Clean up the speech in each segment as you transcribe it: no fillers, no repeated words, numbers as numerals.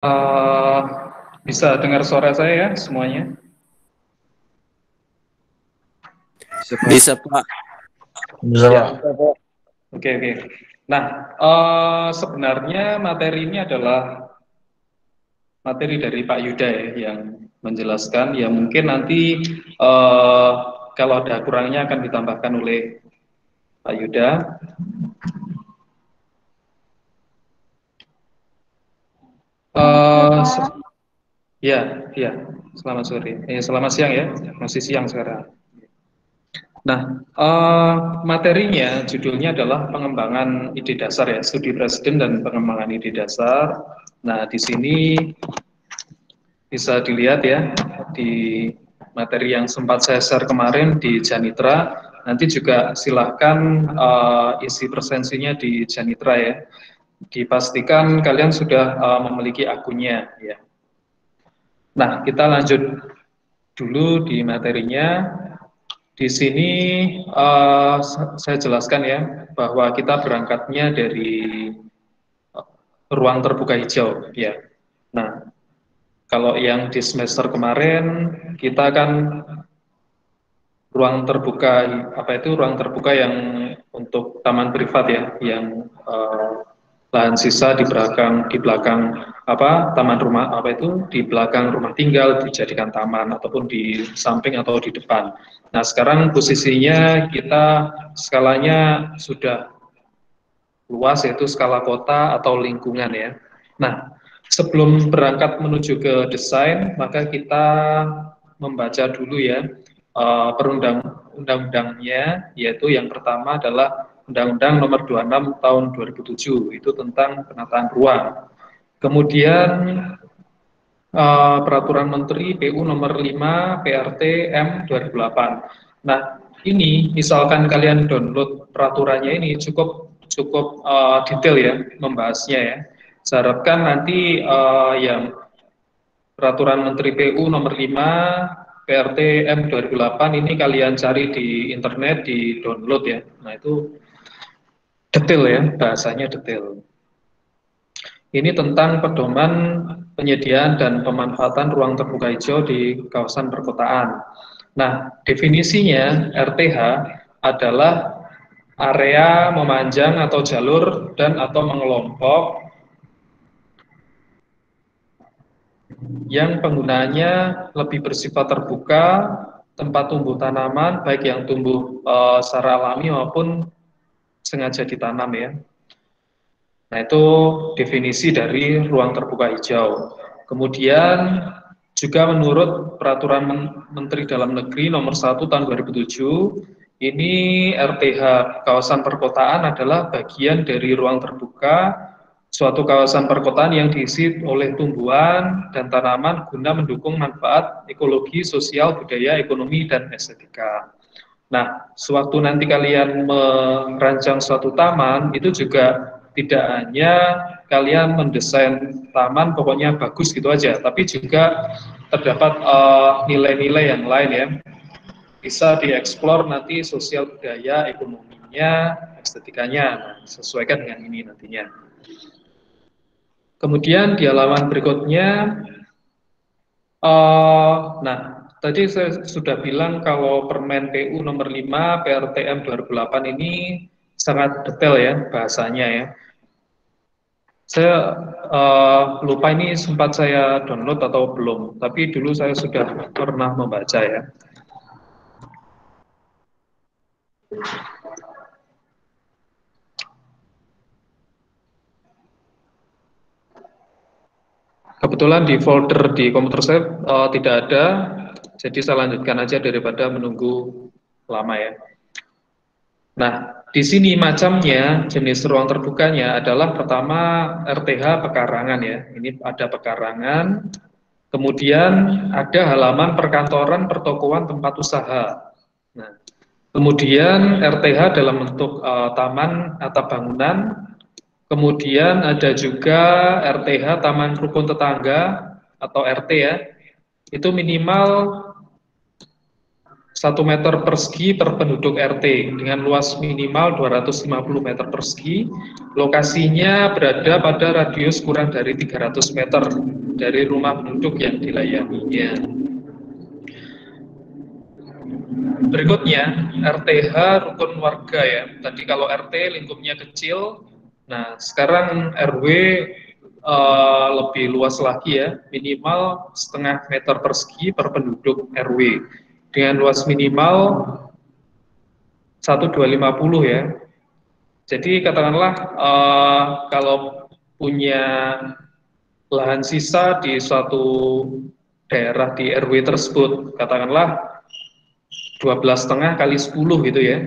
Eh, bisa dengar suara saya ya semuanya? Bisa Pak. Bisa, Ya, Pak. oke oke. Nah, sebenarnya materi ini adalah materi dari Pak Yuda ya yang menjelaskan. Ya mungkin nanti eh, kalau ada kurangnya akan ditambahkan oleh Pak Yuda. Eh, se- ya, ya. Selamat sore. Selamat siang ya. Masih siang sekarang. Nah, materinya judulnya adalah pengembangan ide dasar ya, studi presiden dan pengembangan ide dasar. Nah, di sini bisa dilihat ya di materi yang sempat saya share kemarin di Janitra. Nanti juga silahkan isi presensinya di Janitra ya. Dipastikan kalian sudah memiliki akunnya ya. Nah, kita lanjut dulu di materinya. Di sini saya jelaskan ya bahwa kita berangkatnya dari ruang terbuka hijau ya. Nah, kalau yang di semester kemarin kita kan ruang terbuka apa itu ruang terbuka yang untuk taman privat ya, yang lahan sisa di belakang apa taman rumah apa itu di belakang rumah tinggal dijadikan taman ataupun di samping atau di depan. Nah, sekarang posisinya kita skalanya sudah luas yaitu skala kota atau lingkungan ya. Nah, sebelum berangkat menuju ke desain, maka kita membaca dulu ya undang-undangnya, yaitu yang pertama adalah Undang-Undang Nomor 26 Tahun 2007 itu tentang penataan ruang. Kemudian Peraturan Menteri PU Nomor 5 PRT M 2008. Nah, ini misalkan kalian download peraturannya ini cukup cukup detail ya membahasnya ya. Saya harapkan nanti yang Peraturan Menteri PU Nomor 5 PRT M 2008 ini kalian cari di internet, di download ya. Nah, itu detail ya, bahasanya detail. Ini tentang pedoman penyediaan dan pemanfaatan ruang terbuka hijau di kawasan perkotaan. Nah, definisinya RTH adalah area memanjang atau jalur dan atau mengelompok yang penggunaannya lebih bersifat terbuka, tempat tumbuh tanaman baik yang tumbuh secara alami maupun sengaja ditanam ya. Nah, itu definisi dari ruang terbuka hijau. Kemudian juga menurut Peraturan Menteri Dalam Negeri Nomor 1 Tahun 2007, ini RTH kawasan perkotaan adalah bagian dari ruang terbuka suatu kawasan perkotaan yang diisi oleh tumbuhan dan tanaman guna mendukung manfaat ekologi, sosial, budaya, ekonomi, dan estetika. Nah, sewaktu nanti kalian merancang suatu taman, itu juga tidak hanya kalian mendesain taman pokoknya bagus gitu aja, tapi juga terdapat nilai-nilai yang lain ya. Bisa dieksplor nanti sosial budaya, ekonominya, estetikanya, nah, sesuaikan dengan ini nantinya. Kemudian di halaman berikutnya, nah, tadi saya sudah bilang kalau Permen PU nomor 5 PRTM 2008 ini sangat detail ya bahasanya ya. Saya lupa ini sempat saya download atau belum, tapi dulu saya sudah pernah membaca ya. Kebetulan di folder di komputer saya tidak ada, jadi saya lanjutkan aja daripada menunggu lama ya. Nah, di sini macamnya, jenis ruang terbukanya adalah pertama RTH pekarangan ya. Ini ada pekarangan, kemudian ada halaman perkantoran, pertokoan, tempat usaha. Nah, kemudian RTH dalam bentuk taman atau bangunan, kemudian ada juga RTH taman rukun tetangga atau RT ya. Itu minimal 1 meter persegi per penduduk RT dengan luas minimal 250 meter persegi. Lokasinya berada pada radius kurang dari 300 meter dari rumah penduduk yang dilayaninya. Berikutnya, RTH rukun warga ya. Tadi kalau RT lingkupnya kecil, nah sekarang RW lebih luas lagi ya, minimal 0,5 meter persegi per penduduk RW dengan luas minimal 1.250 ya. Jadi katakanlah kalau punya lahan sisa di suatu daerah di RW tersebut, katakanlah 12,5 kali 10 gitu ya.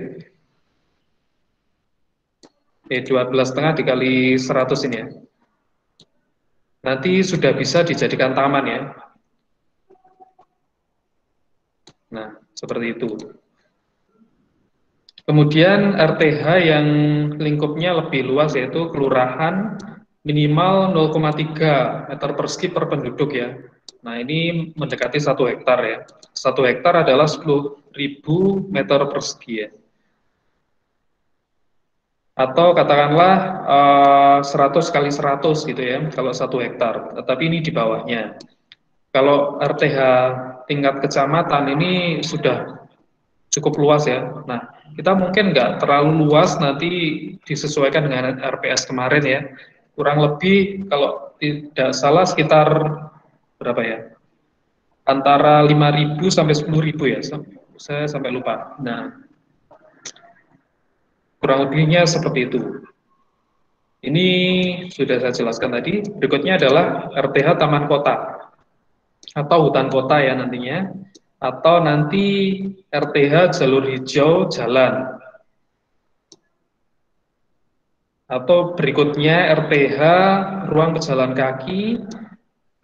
12,5 dikali 100 ini ya. Nanti sudah bisa dijadikan taman ya. Nah, seperti itu. Kemudian RTH yang lingkupnya lebih luas yaitu kelurahan minimal 0,3 meter persegi per penduduk ya. Nah, ini mendekati 1 hektar ya. 1 hektar adalah 10.000 meter persegi ya. Atau katakanlah 100 kali 100 gitu ya, kalau 1 hektar. Tetapi ini di bawahnya. Kalau RTH tingkat kecamatan ini sudah cukup luas ya. Nah, kita mungkin nggak terlalu luas, nanti disesuaikan dengan RPS kemarin ya. Kurang lebih kalau tidak salah sekitar berapa ya? Antara 5.000 sampai 10.000 ya. Saya sampai lupa. Nah, kurang lebihnya seperti itu. Ini sudah saya jelaskan tadi. Berikutnya adalah RTH Taman Kota atau hutan kota ya nantinya, atau nanti RTH jalur hijau jalan, atau berikutnya RTH ruang pejalan kaki,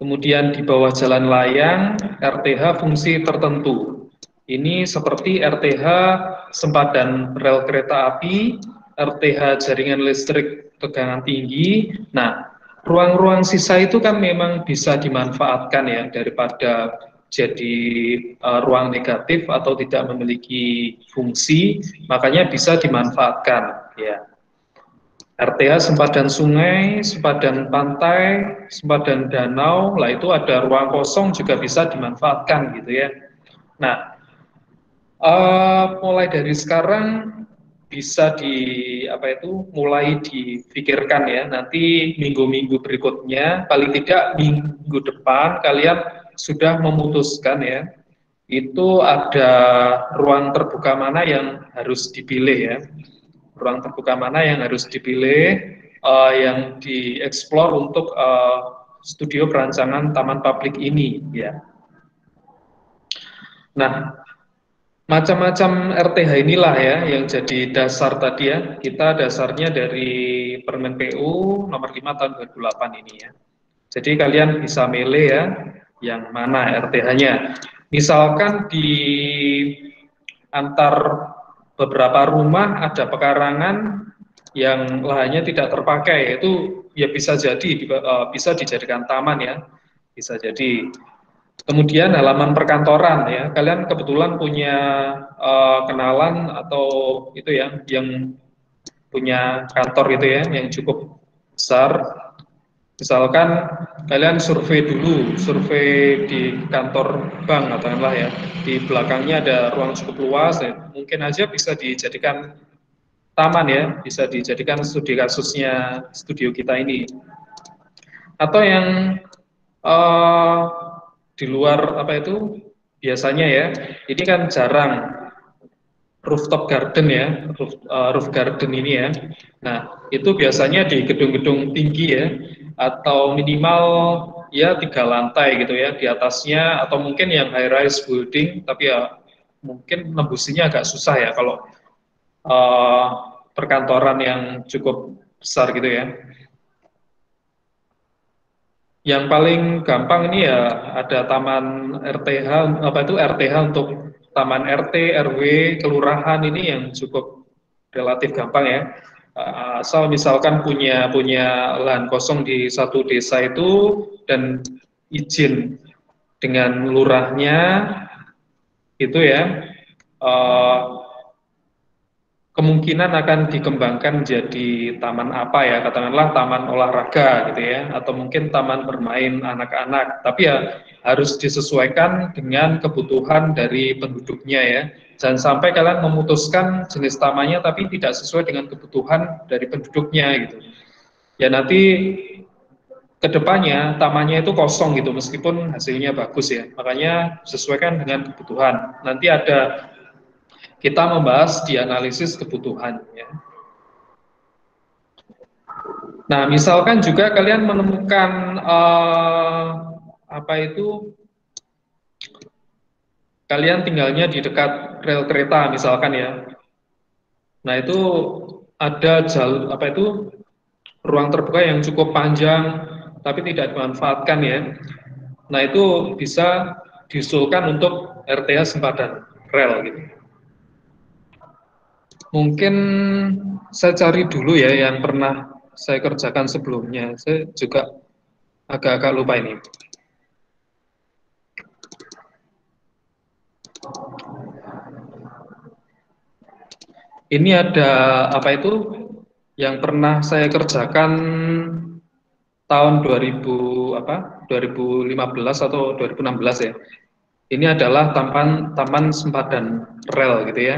kemudian di bawah jalan layang RTH fungsi tertentu. Ini seperti RTH sempadan rel kereta api, RTH jaringan listrik tegangan tinggi. Nah, ruang-ruang sisa itu kan memang bisa dimanfaatkan ya, daripada jadi ruang negatif atau tidak memiliki fungsi, makanya bisa dimanfaatkan ya. RTH sempadan sungai, sempadan pantai, sempadan danau, lah itu ada ruang kosong juga bisa dimanfaatkan gitu ya. Nah, mulai dari sekarang bisa mulai dipikirkan ya, nanti minggu-minggu berikutnya, paling tidak minggu depan kalian sudah memutuskan ya, itu ada ruang terbuka mana yang harus dipilih ya. Ruang terbuka mana yang harus dipilih, yang dieksplor untuk studio perancangan taman publik ini ya. Nah, macam-macam RTH inilah ya yang jadi dasar tadi ya. Kita dasarnya dari Permen PU nomor 5 tahun 2008 ini ya. Jadi kalian bisa milih ya yang mana RTH-nya. Misalkan di antar beberapa rumah ada pekarangan yang lahannya tidak terpakai, itu ya bisa jadi bisa dijadikan taman ya, bisa jadi. Kemudian halaman perkantoran ya, kalian kebetulan punya kenalan atau itu ya yang punya kantor gitu ya yang cukup besar. Misalkan kalian survei dulu, survei di kantor bank katakanlah ya, di belakangnya ada ruang cukup luas, ya. Mungkin aja bisa dijadikan taman ya, bisa dijadikan studi kasusnya studio kita ini. Atau yang uh, di luar apa itu biasanya ya, ini kan jarang rooftop garden ya, roof garden ini ya. Nah, itu biasanya di gedung-gedung tinggi ya, atau minimal ya 3 lantai gitu ya, di atasnya, atau mungkin yang high rise building, tapi ya mungkin nembusinya agak susah ya kalau uh, perkantoran yang cukup besar gitu ya. Yang paling gampang ini ya ada taman RTH, apa itu RTH untuk taman RT, RW, kelurahan ini yang cukup relatif gampang ya. Asal misalkan punya lahan kosong di satu desa itu dan izin dengan lurahnya itu ya. kemungkinan akan dikembangkan jadi taman apa ya, katakanlah taman olahraga gitu ya, atau mungkin taman bermain anak-anak, tapi ya harus disesuaikan dengan kebutuhan dari penduduknya ya. Jangan sampai kalian memutuskan jenis tamannya tapi tidak sesuai dengan kebutuhan dari penduduknya gitu. Ya nanti kedepannya tamannya itu kosong gitu meskipun hasilnya bagus ya. Makanya sesuaikan dengan kebutuhan. Nanti ada kita membahas di analisis kebutuhan ya. Nah, misalkan juga kalian menemukan apa itu, kalian tinggalnya di dekat rel kereta misalkan ya. Nah, itu ada jalur apa itu ruang terbuka yang cukup panjang tapi tidak dimanfaatkan ya. Nah, itu bisa diusulkan untuk RTA sempadan rel gitu. Mungkin saya cari dulu ya yang pernah saya kerjakan sebelumnya. Saya juga agak-agak lupa ini. Ini ada apa itu yang pernah saya kerjakan tahun 2015 atau 2016 ya. Ini adalah taman sempadan rel gitu ya.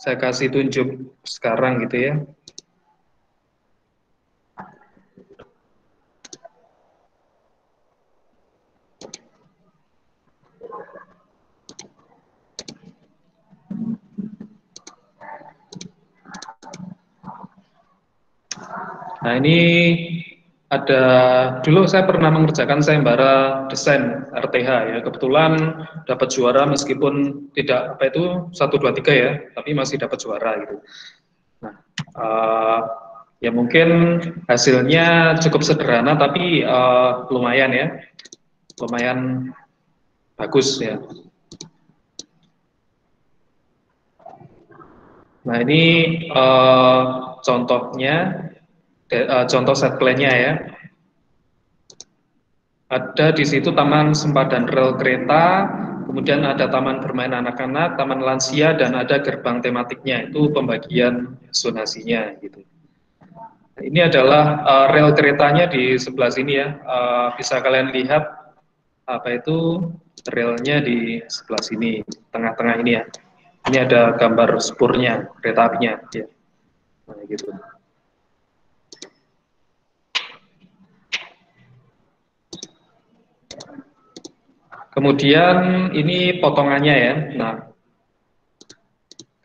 Saya kasih tunjuk sekarang gitu ya. Nah, ini ada, dulu saya pernah mengerjakan sayembara desain RTH ya. Kebetulan dapat juara meskipun tidak apa itu 1 2 3 ya, tapi masih dapat juara gitu. Nah, ya mungkin hasilnya cukup sederhana tapi lumayan ya. Lumayan bagus ya. Nah, ini contohnya, contoh set plan-nya ya. Ada di situ taman sempadan rel kereta, kemudian ada taman bermain anak-anak, taman lansia, dan ada gerbang tematiknya. Itu pembagian zonasinya gitu. Nah, ini adalah rel keretanya di sebelah sini ya. Bisa kalian lihat apa itu relnya di sebelah sini, tengah-tengah ini ya. Ini ada gambar spurnya, kereta apinya. Ya. Nah, gitu. Kemudian ini potongannya ya. Nah,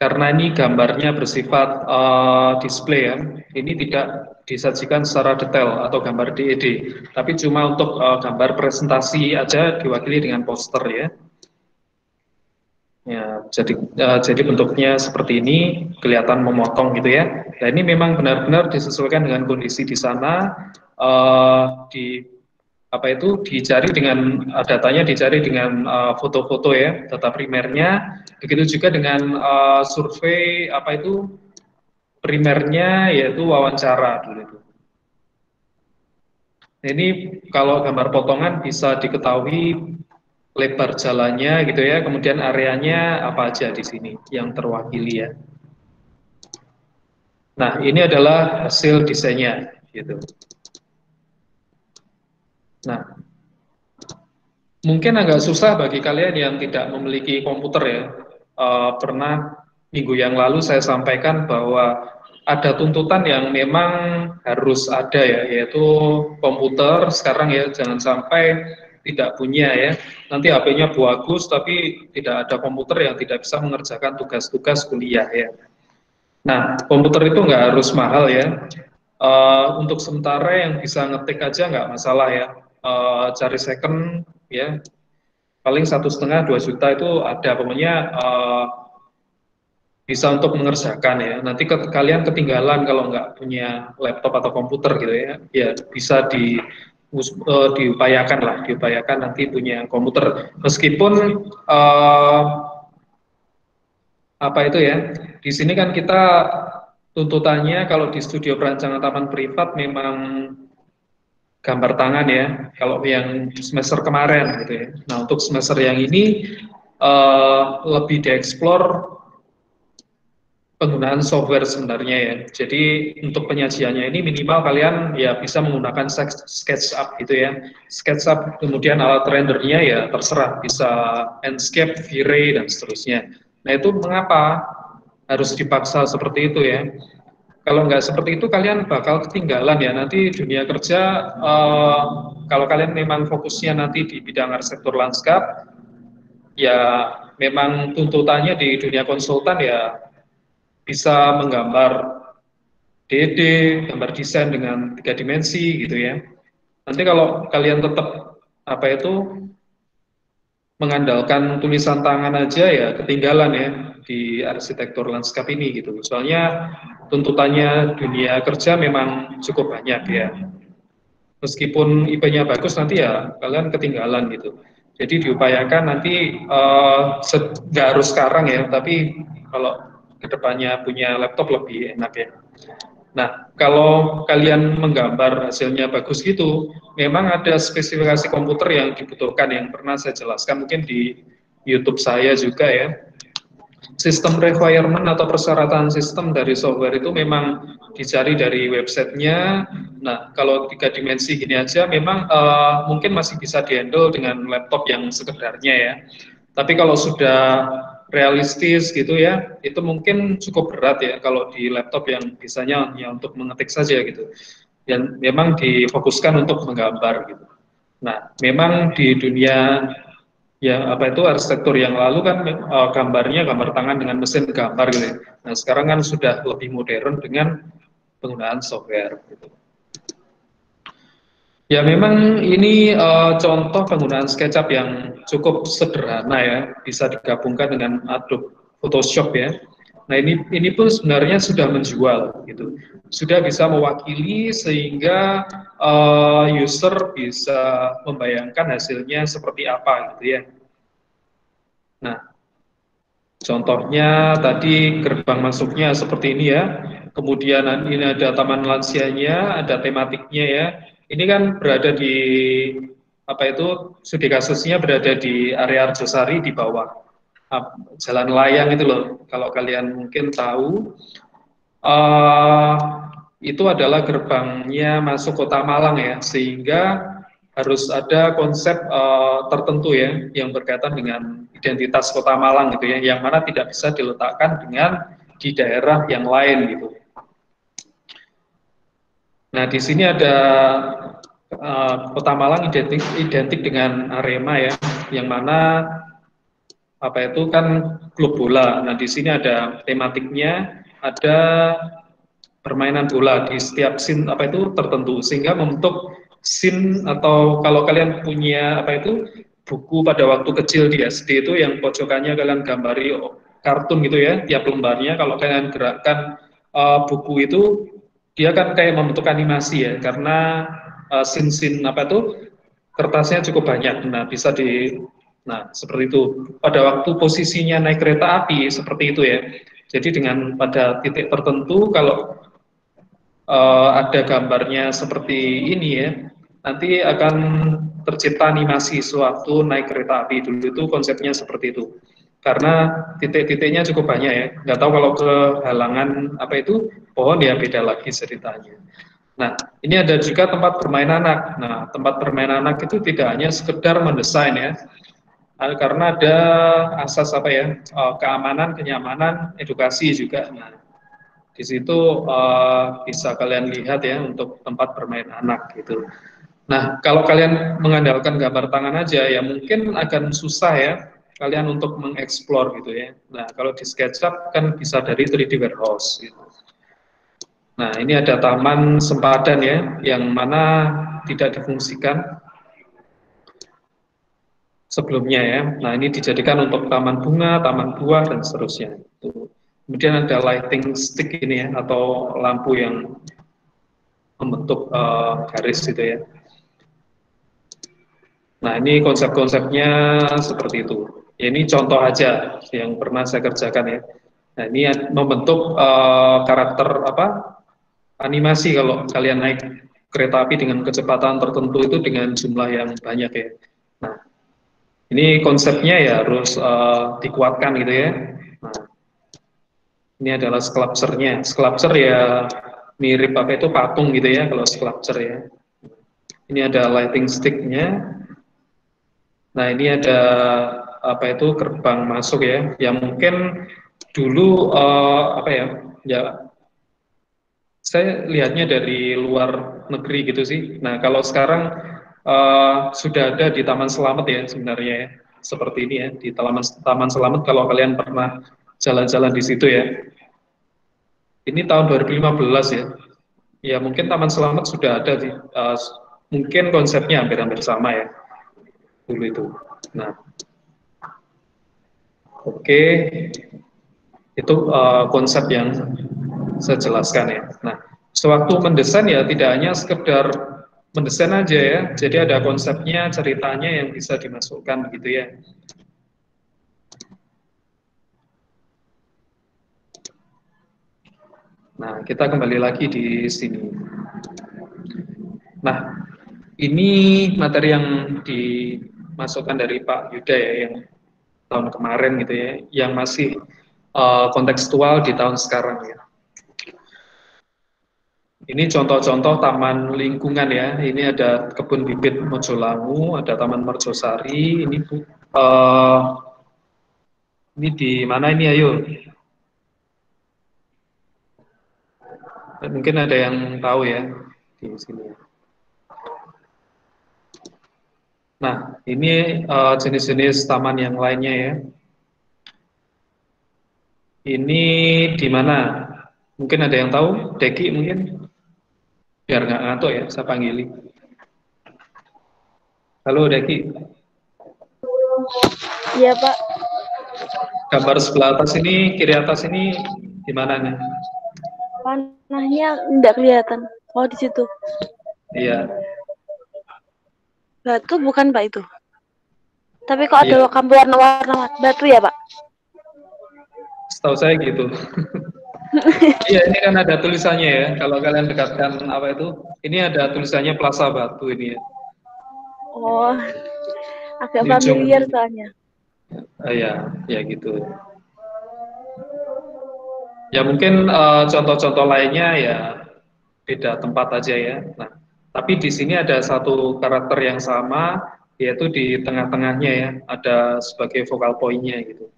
karena ini gambarnya bersifat display ya, ini tidak disajikan secara detail atau gambar DED, tapi cuma untuk gambar presentasi aja diwakili dengan poster ya. Ya, jadi bentuknya seperti ini, kelihatan memotong gitu ya. Nah, ini memang benar-benar disesuaikan dengan kondisi di sana. Di apa itu dicari dengan datanya dicari dengan foto-foto ya, data primernya. Begitu juga dengan survei apa itu primernya, yaitu wawancara dulu itu. Nah, ini kalau gambar potongan bisa diketahui lebar jalannya gitu ya, kemudian areanya apa aja di sini yang terwakili ya. Nah, ini adalah hasil desainnya gitu. Nah, mungkin agak susah bagi kalian yang tidak memiliki komputer ya. Pernah minggu yang lalu saya sampaikan bahwa ada tuntutan yang memang harus ada ya, yaitu komputer sekarang ya, jangan sampai tidak punya ya. Nanti HP-nya bagus tapi tidak ada komputer yang tidak bisa mengerjakan tugas-tugas kuliah ya. Nah, komputer itu nggak harus mahal ya. Untuk sementara yang bisa ngetik aja nggak masalah ya. Cari second ya, paling 1,5–2 juta itu ada, pokoknya bisa untuk mengerjakan ya. Nanti kalian ketinggalan kalau nggak punya laptop atau komputer gitu ya, ya bisa diupayakan lah, diupayakan nanti punya komputer. Meskipun apa itu ya, di sini kan kita tuntutannya kalau di studio perancangan taman privat memang gambar tangan ya, kalau yang semester kemarin gitu ya. Nah, untuk semester yang ini lebih dieksplor penggunaan software sebenarnya ya. Jadi untuk penyajiannya ini minimal kalian ya bisa menggunakan SketchUp gitu ya. SketchUp kemudian alat rendernya ya terserah bisa Enscape, V-Ray dan seterusnya. Nah itu mengapa harus dipaksa seperti itu ya? Kalau nggak seperti itu kalian bakal ketinggalan ya nanti dunia kerja. Kalau kalian memang fokusnya nanti di bidang arsitektur lanskap, ya memang tuntutannya di dunia konsultan ya bisa menggambar 3D, gambar desain dengan 3 dimensi gitu ya. Nanti kalau kalian tetap apa itu mengandalkan tulisan tangan aja ya ketinggalan ya di arsitektur lanskap ini gitu. Soalnya tuntutannya dunia kerja memang cukup banyak ya. Meskipun IP-nya bagus nanti ya kalian ketinggalan gitu. Jadi diupayakan nanti nggak harus sekarang ya, tapi kalau kedepannya punya laptop lebih enak ya. Nah, kalau kalian menggambar hasilnya bagus gitu, memang ada spesifikasi komputer yang dibutuhkan yang pernah saya jelaskan mungkin di YouTube saya juga ya. Sistem requirement atau persyaratan sistem dari software itu memang dicari dari websitenya. Nah, kalau 3 dimensi gini aja memang mungkin masih bisa dihandle dengan laptop yang sekedarnya ya. Tapi kalau sudah realistis gitu ya, itu mungkin cukup berat ya kalau di laptop yang bisanya hanya untuk mengetik saja gitu. Dan memang difokuskan untuk menggambar gitu. Nah, memang di dunia ya apa itu arsitektur yang lalu kan gambarnya gambar tangan dengan mesin gambar gitu ya. Nah, sekarang kan sudah lebih modern dengan penggunaan software gitu. Ya memang ini contoh penggunaan SketchUp yang cukup sederhana ya, bisa digabungkan dengan Adobe Photoshop ya. Nah ini pun sebenarnya sudah menjual gitu, sudah bisa mewakili sehingga user bisa membayangkan hasilnya seperti apa gitu ya. Nah contohnya tadi gerbang masuknya seperti ini ya, kemudian ini ada taman lansianya, ada tematiknya ya. Ini kan berada di apa itu studi kasusnya berada di area Arjosari di bawah jalan layang itu loh. Kalau kalian mungkin tahu, uh, itu adalah gerbangnya masuk Kota Malang ya, sehingga harus ada konsep tertentu ya yang berkaitan dengan identitas Kota Malang gitu ya, yang mana tidak bisa diletakkan dengan di daerah yang lain gitu. Nah di sini ada Kota Malang identik dengan Arema ya, yang mana apa itu kan klub bola. Nah di sini ada tematiknya, ada permainan bola di setiap scene apa itu tertentu sehingga membentuk scene. Atau kalau kalian punya apa itu buku pada waktu kecil di SD itu yang pojokannya kalian gambari kartun gitu ya tiap lembarnya, kalau kalian gerakkan buku itu dia kan kayak membentuk animasi ya karena scene-scene apa itu kertasnya cukup banyak. Nah bisa di nah seperti itu pada waktu posisinya naik kereta api seperti itu ya. Jadi dengan pada titik tertentu kalau ada gambarnya seperti ini ya, nanti akan tercipta animasi suatu naik kereta api. Dulu itu konsepnya seperti itu. Karena titik-titiknya cukup banyak ya. Nggak tahu kalau ke halangan apa itu pohon ya beda lagi ceritanya. Nah, ini ada juga tempat bermain anak. Nah, tempat bermain anak itu tidak hanya sekedar mendesain ya, karena ada asas apa ya, keamanan, kenyamanan, edukasi juga. Nah, di situ bisa kalian lihat ya untuk tempat bermain anak gitu. Nah, kalau kalian mengandalkan gambar tangan aja ya mungkin akan susah ya kalian untuk mengeksplor gitu ya. Nah, kalau di SketchUp kan bisa dari 3D warehouse gitu. Nah, ini ada taman sempadan ya yang mana tidak difungsikan sebelumnya ya. Nah, ini dijadikan untuk taman bunga, taman buah dan seterusnya. Kemudian ada lighting stick ini ya atau lampu yang membentuk garis gitu ya. Nah ini konsep-konsepnya seperti itu. Ya, ini contoh aja yang pernah saya kerjakan ya. Nah ini membentuk karakter apa animasi kalau kalian naik kereta api dengan kecepatan tertentu itu dengan jumlah yang banyak ya. Nah Ini konsepnya ya harus dikuatkan gitu ya. Nah, ini adalah sculpture-nya. Sculpture ya mirip apa itu patung gitu ya kalau sculpture ya. Ini ada lighting stick-nya. Nah, ini ada apa itu gerbang masuk ya. Yang mungkin dulu apa ya? Ya saya lihatnya dari luar negeri gitu sih. Nah, kalau sekarang sudah ada di Taman Selamat ya sebenarnya ya. Seperti ini ya di Taman Selamat kalau kalian pernah jalan-jalan di situ ya. Ini tahun 2015 ya. Ya mungkin Taman Selamat sudah ada sih. Mungkin konsepnya hampir-hampir sama ya dulu itu. Nah, oke, itu konsep yang saya jelaskan ya. Nah, sewaktu mendesain ya tidak hanya sekedar mendesain aja ya. Jadi ada konsepnya, ceritanya yang bisa dimasukkan gitu ya. Nah, kita kembali lagi di sini. Nah, ini materi yang dimasukkan dari Pak Yuda ya, yang tahun kemarin gitu ya, yang masih kontekstual di tahun sekarang ya. Ini contoh-contoh taman lingkungan ya. Ini ada kebun bibit Mojolangu, ada Taman Merjosari. Ini di mana ini ayo? Mungkin ada yang tahu ya di sini. Nah, ini jenis-jenis taman yang lainnya ya. Ini di mana? Mungkin ada yang tahu? Deki mungkin? Biar nggak ngantuk ya, saya panggili. Halo Deki. Iya Pak. Gambar sebelah atas ini, kiri atas ini di mana nih? Panahnya nggak kelihatan. Oh di situ. Iya. Batu bukan Pak itu. Tapi kok ada Iya. warna-warna batu ya Pak? Setahu saya gitu. Iya, ini kan ada tulisannya ya. Kalau kalian dekatkan apa itu, ini ada tulisannya Plaza Batu ini ya. Oh, agak Di ujung. familiar soalnya. Ya, ya gitu. Ya mungkin contoh-contoh lainnya ya beda tempat aja ya. Nah, tapi di sini ada satu karakter yang sama, yaitu di tengah-tengahnya ya, ada sebagai vokal point-nya gitu.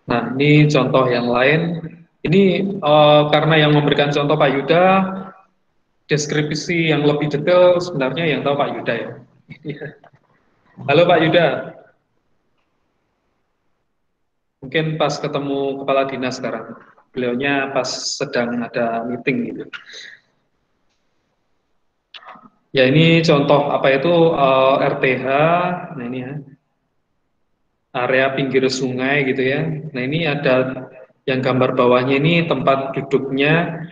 Nah, ini contoh yang lain. Ini karena yang memberikan contoh Pak Yuda, deskripsi yang lebih detail sebenarnya yang tahu Pak Yuda ya. Halo Pak Yuda, mungkin pas ketemu kepala dinas sekarang. Beliaunya pas sedang ada meeting gitu. Ya ini contoh apa itu RTH, nah ini ya, area pinggir sungai gitu ya. Nah ini ada yang gambar bawahnya ini tempat duduknya,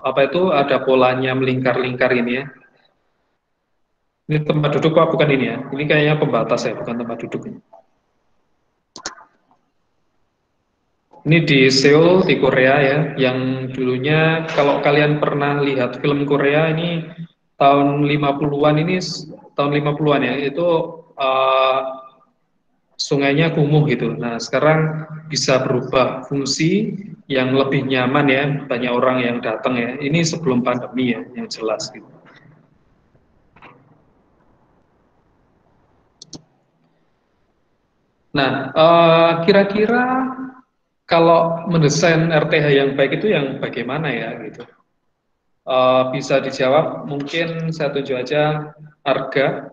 apa itu ada polanya melingkar-lingkar ini ya. Ini tempat duduk Pak, bukan ini ya. Ini kayaknya pembatas ya, bukan tempat duduk ini. Ini di Seoul, di Korea ya, yang dulunya kalau kalian pernah lihat film Korea ini tahun 50-an ini, tahun 50-an ya, itu uh, sungainya kumuh gitu. Nah, sekarang bisa berubah fungsi yang lebih nyaman ya, banyak orang yang datang ya. Ini sebelum pandemi ya, yang jelas gitu. Nah, kira-kira kalau mendesain RTH yang baik itu yang bagaimana ya gitu? Bisa dijawab, mungkin saya tunjuk aja Arga.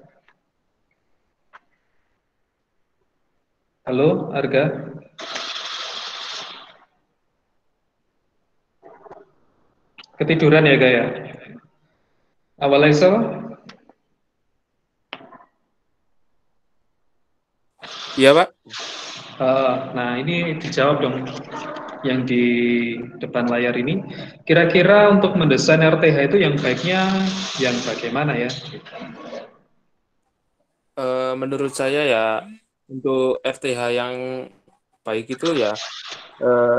Halo, Arga. Ketiduran ya, Gaya? Awal Aisel? Iya, Pak. Nah, ini dijawab dong yang di depan layar ini. Kira-kira untuk mendesain RTH itu yang baiknya yang bagaimana ya? Menurut saya ya untuk FTH yang baik itu ya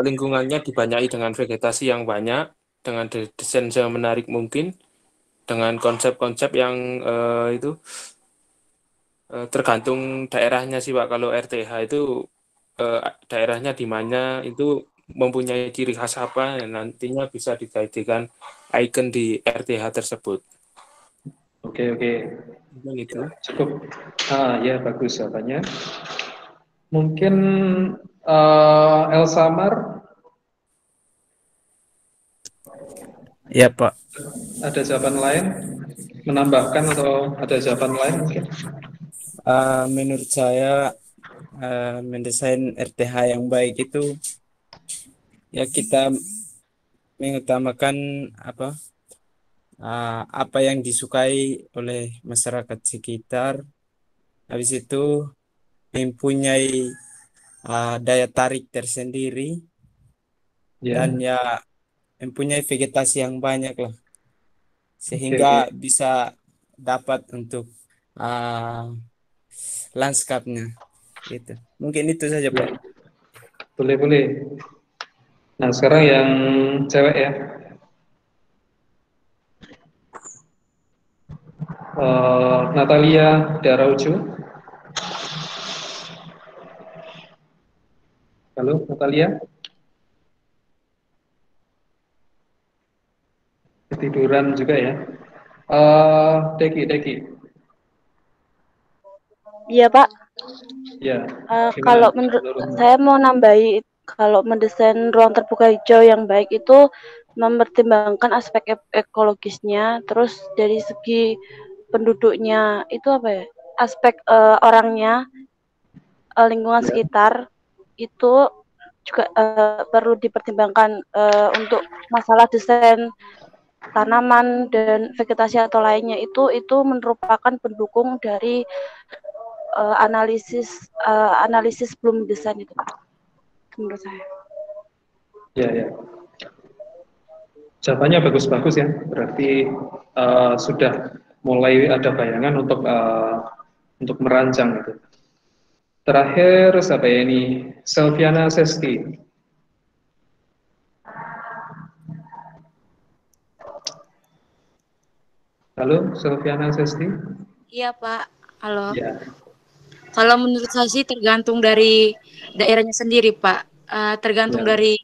lingkungannya dibanyai dengan vegetasi yang banyak dengan desain yang menarik mungkin. dengan konsep-konsep yang itu tergantung daerahnya sih Pak. Kalau RTH itu daerahnya di mana itu mempunyai ciri khas apa, nantinya bisa dijadikan icon di RTH tersebut. Oke, oke. Mungkin itu. Ya, cukup. Ya, bagus jawabannya. Mungkin Elsamar Ya Pak, ada jawaban lain? Menambahkan atau ada jawaban lain mungkin? menurut saya mendesain RTH yang baik itu ya kita mengutamakan apa yang disukai oleh masyarakat sekitar. Habis itu mempunyai daya tarik tersendiri dan Ya, ya mempunyai vegetasi yang banyak lah, oke, sehingga oke. bisa dapat untuk uh, lanskapnya gitu. Mungkin itu saja Pak. Ya, boleh, boleh. Nah, sekarang yang cewek ya. Natalia Daraujo. Halo, Natalia. Ketiduran juga ya. Deki, Deki. Iya, Pak. Ya, gimana Kalau menurut menurutmu? saya mau nambahi, kalau mendesain ruang terbuka hijau yang baik itu mempertimbangkan aspek ekologisnya, terus dari segi penduduknya itu apa ya? Aspek orangnya, lingkungan Ya, sekitar itu juga perlu dipertimbangkan untuk masalah desain tanaman dan vegetasi atau lainnya itu merupakan pendukung dari analisis sebelum desain itu menurut saya. ya, ya. Jawabannya bagus-bagus ya. Berarti sudah mulai ada bayangan untuk merancang itu. Terakhir siapa ya ini? Selviana Sesti. Halo, Selviana Sesti. Iya, Pak. Halo. Ya, Kalau menurut saya sih tergantung dari daerahnya sendiri, Pak. Tergantung ya. dari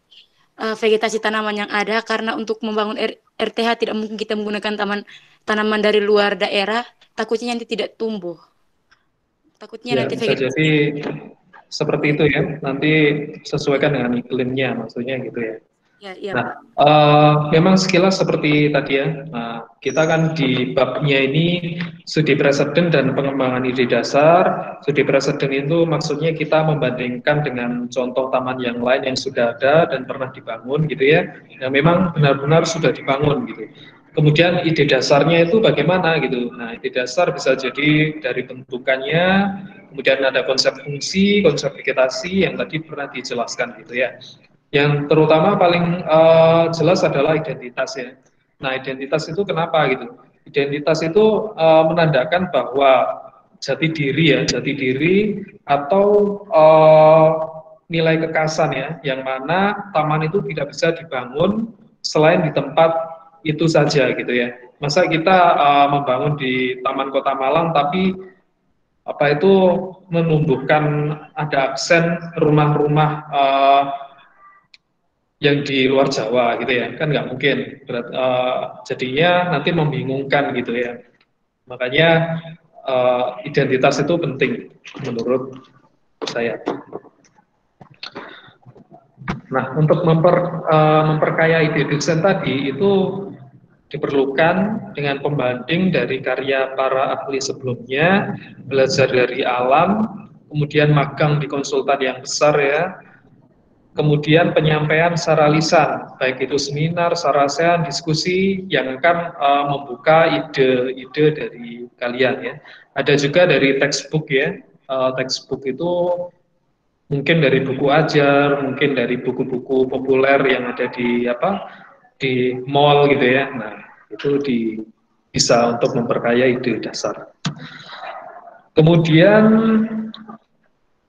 vegetasi tanaman yang ada, karena untuk membangun RTH tidak mungkin kita menggunakan tanaman dari luar daerah, takutnya nanti tidak tumbuh. Takutnya Ya, nanti bisa jadi vegetasi. seperti itu ya. Nanti sesuaikan dengan iklimnya, maksudnya gitu ya. Ya, iya, Nah, Pak. memang sekilas seperti tadi ya. Nah, kita kan di babnya ini studi preseden dan pengembangan ide dasar. Studi preseden itu maksudnya kita membandingkan dengan contoh taman yang lain yang sudah ada dan pernah dibangun gitu ya. Yang memang benar-benar sudah dibangun gitu. Kemudian ide dasarnya itu bagaimana gitu. Nah, ide dasar bisa jadi dari bentukannya, kemudian ada konsep fungsi, konsep vegetasi yang tadi pernah dijelaskan gitu ya. Yang terutama paling jelas adalah identitas ya. Nah, identitas itu kenapa gitu? Identitas itu menandakan bahwa jati diri atau nilai kekasan ya, yang mana taman itu tidak bisa dibangun selain di tempat itu saja gitu ya. Masa kita membangun di Taman Kota Malang tapi apa itu menumbuhkan ada aksen rumah-rumah yang di luar Jawa gitu ya, kan nggak mungkin. Jadinya nanti membingungkan gitu ya. Makanya identitas itu penting menurut saya. Nah, untuk memperkaya ide desain tadi itu diperlukan dengan pembanding dari karya para ahli sebelumnya, belajar dari alam, kemudian magang di konsultan yang besar ya, kemudian penyampaian secara lisan, baik itu seminar, sarasehan, diskusi yang akan membuka ide-ide dari kalian ya. Ada juga dari textbook ya, textbook itu mungkin dari buku ajar, mungkin dari buku-buku populer yang ada di mall gitu ya. Nah, itu bisa untuk memperkaya ide dasar. Kemudian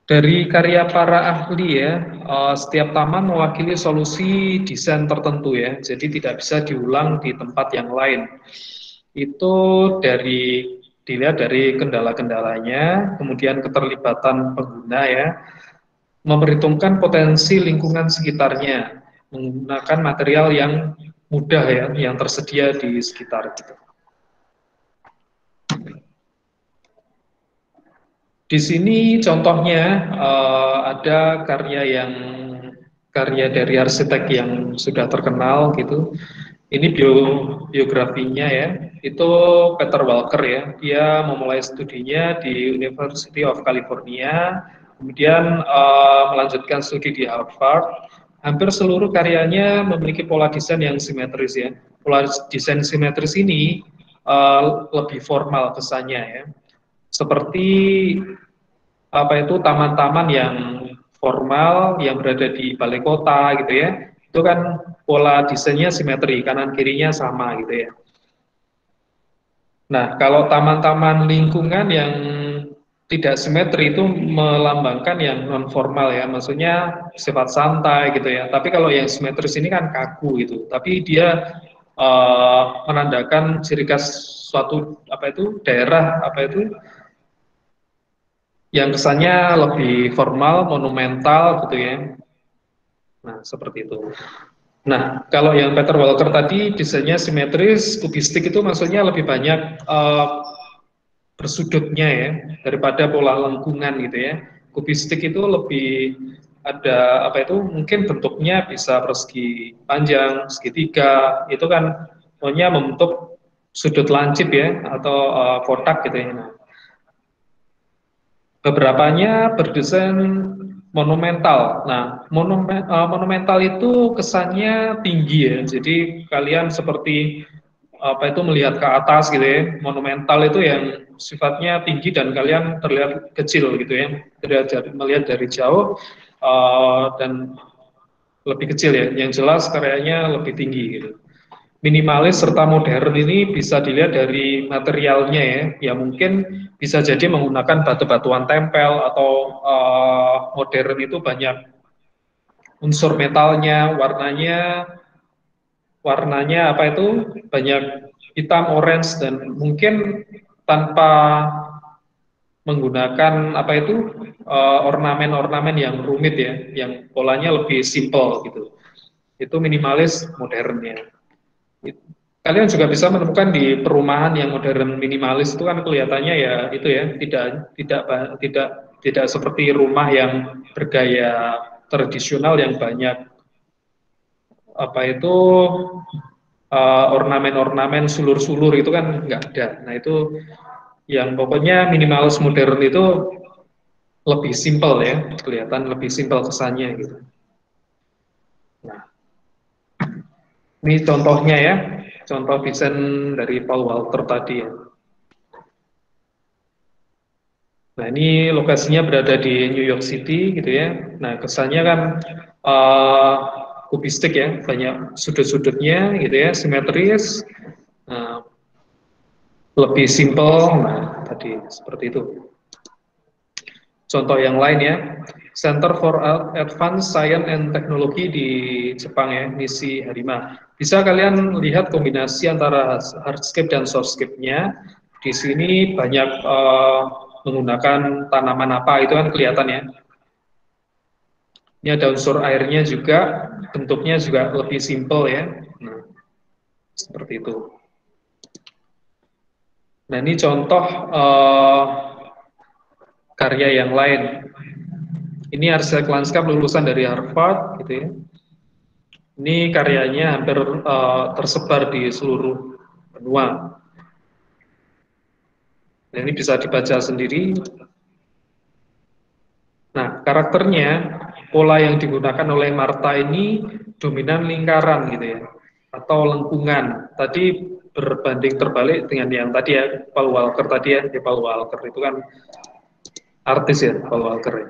dari karya para ahli ya, setiap taman mewakili solusi desain tertentu ya, jadi tidak bisa diulang di tempat yang lain. itu dilihat dari kendala-kendalanya, kemudian keterlibatan pengguna ya, memperhitungkan potensi lingkungan sekitarnya, menggunakan material yang mudah ya, yang tersedia di sekitar gitu. Di sini contohnya ada karya dari arsitek yang sudah terkenal gitu. Ini biografinya ya. Itu Peter Walker ya. Dia memulai studinya di University of California, kemudian melanjutkan studi di Harvard. Hampir seluruh karyanya memiliki pola desain yang simetris ya. Pola desain simetris ini lebih formal kesannya ya. Seperti taman-taman yang formal yang berada di balai kota gitu ya. Itu kan pola desainnya simetri, kanan kirinya sama gitu ya. Nah, kalau taman-taman lingkungan yang tidak simetri itu melambangkan yang non formal ya, maksudnya sifat santai gitu ya. Tapi kalau yang simetris ini kan kaku gitu. Tapi dia menandakan ciri khas suatu daerah yang kesannya lebih formal, monumental gitu ya. Nah, seperti itu. Nah, kalau yang Peter Walker tadi desainnya simetris, kubistik itu maksudnya lebih banyak bersudutnya ya, daripada pola lengkungan gitu ya. Kubistik itu lebih ada mungkin bentuknya bisa persegi panjang, segitiga, itu kan pokoknya membentuk sudut lancip ya, atau kotak gitu ya. Nah, beberapanya berdesain monumental. Nah, monumental itu kesannya tinggi ya. Jadi kalian seperti melihat ke atas gitu ya. Monumental itu yang sifatnya tinggi dan kalian terlihat kecil gitu ya. Melihat dari jauh dan lebih kecil ya. Yang jelas karyanya lebih tinggi gitu. Minimalis serta modern ini bisa dilihat dari materialnya ya, mungkin bisa jadi menggunakan batu-batuan tempel atau modern itu banyak unsur metalnya, warnanya banyak hitam, orange dan mungkin tanpa menggunakan ornamen-ornamen yang rumit ya, yang polanya lebih simple gitu. Itu minimalis modernnya. Kalian juga bisa menemukan di perumahan yang modern minimalis itu kan kelihatannya ya itu ya tidak seperti rumah yang bergaya tradisional yang banyak ornamen-ornamen sulur-sulur itu kan nggak ada. Nah itu yang pokoknya minimalis modern itu lebih simpel ya, kelihatan lebih simpel kesannya gitu. Nah, ini contohnya ya. Contoh desain dari Paul Walker tadi ya. Nah ini lokasinya berada di New York City gitu ya. Nah kesannya kan kubistik ya, banyak sudut-sudutnya gitu ya, simetris, lebih simple. Nah tadi seperti itu. Contoh yang lain ya, Center for Advanced Science and Technology di Jepang ya, Nishi Harima. Bisa kalian lihat kombinasi antara hardscape dan softscape-nya. Di sini banyak menggunakan tanaman apa itu kan kelihatan ya. Ini ada unsur airnya juga, bentuknya juga lebih simple ya. Nah, seperti itu. Nah ini contoh karya yang lain. Ini arsitek lanskap lulusan dari Harvard, gitu ya. Ini karyanya hampir tersebar di seluruh benua. Nah, ini bisa dibaca sendiri. Nah, karakternya, pola yang digunakan oleh Martha ini dominan lingkaran, gitu ya, atau lengkungan. Tadi berbanding terbalik dengan yang tadi ya, Paul Walker tadi ya, Paul Walker itu kan artis ya, Paul Walker ya.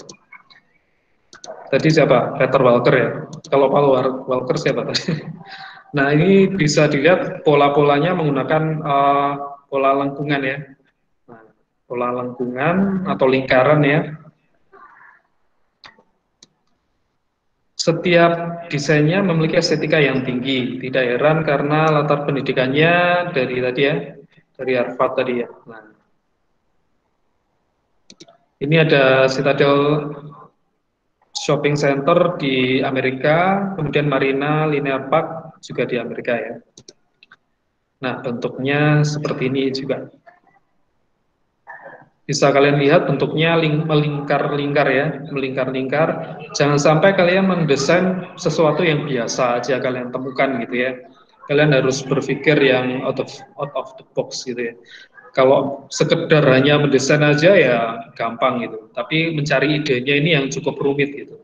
Tadi siapa? Peter Walker ya. Kalau Paul Walker siapa tadi? Nah ini bisa dilihat pola-polanya menggunakan pola lengkungan ya. Nah, pola lengkungan atau lingkaran ya. Setiap desainnya memiliki estetika yang tinggi. Tidak heran karena latar pendidikannya dari tadi ya, dari Harvard tadi ya. Nah, ini ada Citadel Shopping Center di Amerika, kemudian Marina Linear Park juga di Amerika ya. Nah, bentuknya seperti ini juga. Bisa kalian lihat bentuknya melingkar-lingkar ya, melingkar-lingkar. Jangan sampai kalian mendesain sesuatu yang biasa aja kalian temukan gitu ya. Kalian harus berpikir yang out of the box gitu ya. Kalau sekedar hanya mendesain aja ya gampang gitu. Tapi mencari idenya ini yang cukup rumit gitu.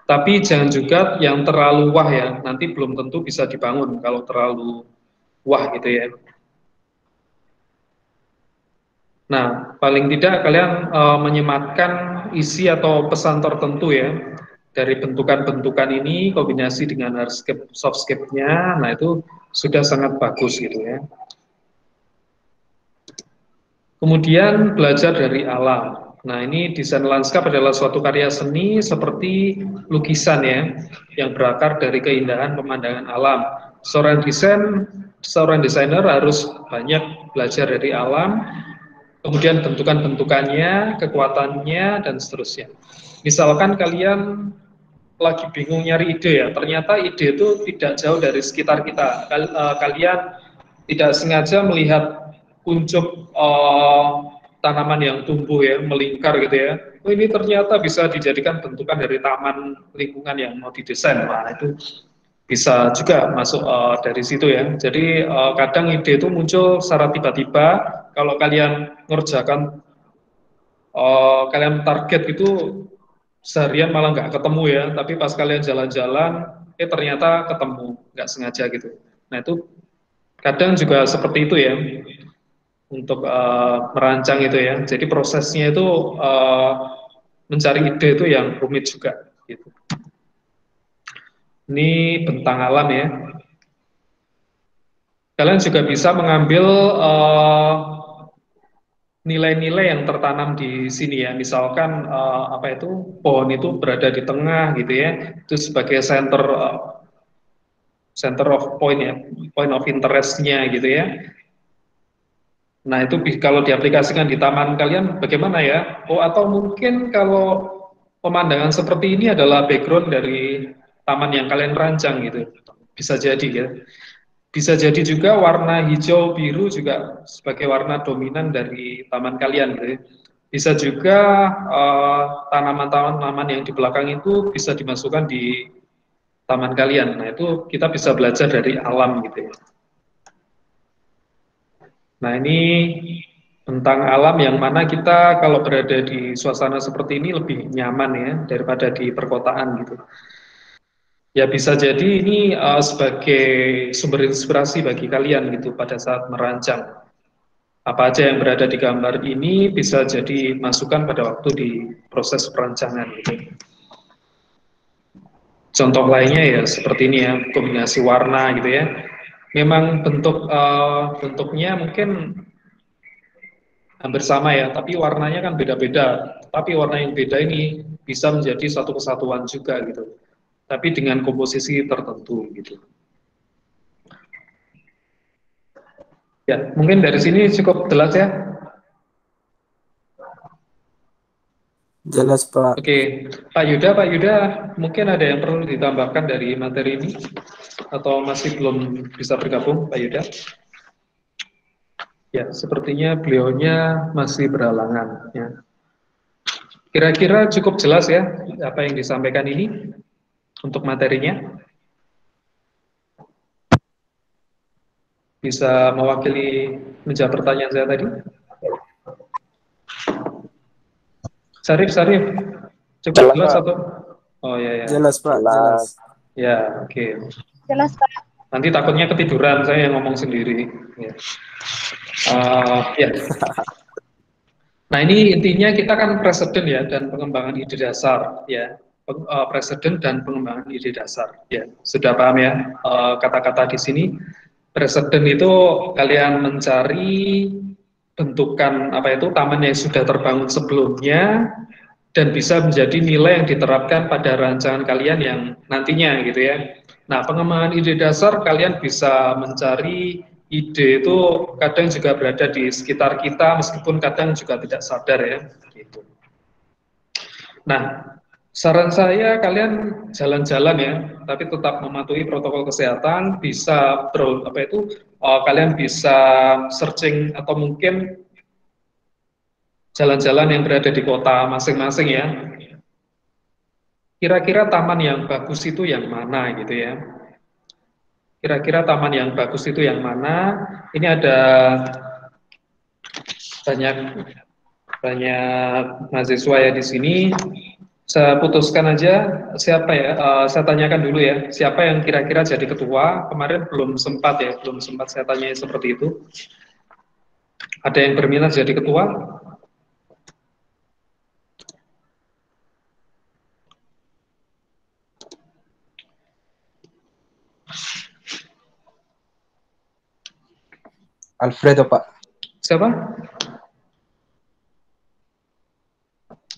Tapi jangan juga yang terlalu wah ya, nanti belum tentu bisa dibangun kalau terlalu wah gitu ya. Nah, paling tidak kalian menyematkan isi atau pesan tertentu ya dari bentukan-bentukan ini kombinasi dengan hardscape, softscape-nya, nah itu sudah sangat bagus gitu ya. Kemudian belajar dari alam. Nah, ini desain lanskap adalah suatu karya seni seperti lukisan ya, yang berakar dari keindahan pemandangan alam. Seorang desainer harus banyak belajar dari alam, kemudian bentukan-bentukannya, kekuatannya, dan seterusnya. Misalkan kalian lagi bingung nyari ide ya, ternyata ide itu tidak jauh dari sekitar kita. Kalian tidak sengaja melihat kuncup tanaman yang tumbuh ya, melingkar gitu ya. Oh, ini ternyata bisa dijadikan bentukan dari taman lingkungan yang mau didesain. Nah, itu bisa juga masuk dari situ ya. Jadi kadang ide itu muncul secara tiba-tiba. Kalau kalian ngerjakan, kalian target itu seharian malah nggak ketemu ya. Tapi pas kalian jalan-jalan, ternyata ketemu, nggak sengaja gitu. Nah itu kadang juga seperti itu ya. Untuk merancang itu ya. Jadi prosesnya itu mencari ide itu yang rumit juga gitu. Ini bentang alam ya. Kalian juga bisa mengambil nilai-nilai yang tertanam di sini ya. Misalkan apa itu pohon itu berada di tengah gitu ya. Itu sebagai center of point ya, point of interest-nya gitu ya. Nah, itu kalau diaplikasikan di taman kalian bagaimana ya? Oh, atau mungkin kalau pemandangan seperti ini adalah background dari taman yang kalian rancang gitu. Bisa jadi ya. Bisa jadi juga warna hijau biru juga sebagai warna dominan dari taman kalian gitu ya. Bisa juga tanaman-tanaman yang di belakang itu bisa dimasukkan di taman kalian. Nah, itu kita bisa belajar dari alam gitu ya. Nah, ini tentang alam yang mana kita kalau berada di suasana seperti ini lebih nyaman ya daripada di perkotaan gitu. Ya bisa jadi ini sebagai sumber inspirasi bagi kalian gitu pada saat merancang. Apa aja yang berada di gambar ini bisa jadi masukan pada waktu di proses perancangan gitu. Contoh lainnya ya seperti ini ya, kombinasi warna gitu ya. Memang bentuknya mungkin hampir sama ya, tapi warnanya kan beda-beda. Tapi warna yang beda ini bisa menjadi satu kesatuan juga gitu. Tapi dengan komposisi tertentu gitu. Ya, mungkin dari sini cukup jelas ya. Jelas, Pak. Oke, Pak Yuda, mungkin ada yang perlu ditambahkan dari materi ini atau masih belum bisa bergabung, Pak Yuda? Ya, sepertinya beliaunya masih berhalangan. Ya. Kira-kira cukup jelas ya apa yang disampaikan ini untuk materinya? Bisa mewakili menjawab pertanyaan saya tadi? Sarif, cukup jelas atau? Oh ya. Jelas, Pak. Jelas. Ya, oke. Jelas, Pak. Nanti takutnya ketiduran saya yang ngomong sendiri. Ya. Ya. Nah ini intinya kita kan preseden ya dan pengembangan ide dasar ya. Preseden dan pengembangan ide dasar. Ya, sudah paham ya kata-kata di sini. Preseden itu kalian mencari bentukan apa itu taman yang sudah terbangun sebelumnya dan bisa menjadi nilai yang diterapkan pada rancangan kalian yang nantinya gitu ya. Nah, pengembangan ide dasar kalian bisa mencari ide itu kadang juga berada di sekitar kita, meskipun kadang juga tidak sadar ya. Gitu. Nah, saran saya kalian jalan-jalan ya, tapi tetap mematuhi protokol kesehatan. Bisa kalian bisa searching atau mungkin jalan-jalan yang berada di kota masing-masing ya. Kira-kira taman yang bagus itu yang mana gitu ya. Kira-kira taman yang bagus itu yang mana? Ini ada banyak mahasiswa ya di sini. Saya putuskan aja siapa ya. Saya tanyakan dulu ya. Siapa yang kira-kira jadi ketua? Kemarin belum sempat ya, belum sempat saya tanya seperti itu. Ada yang berminat jadi ketua? Alfredo, Pak. Siapa?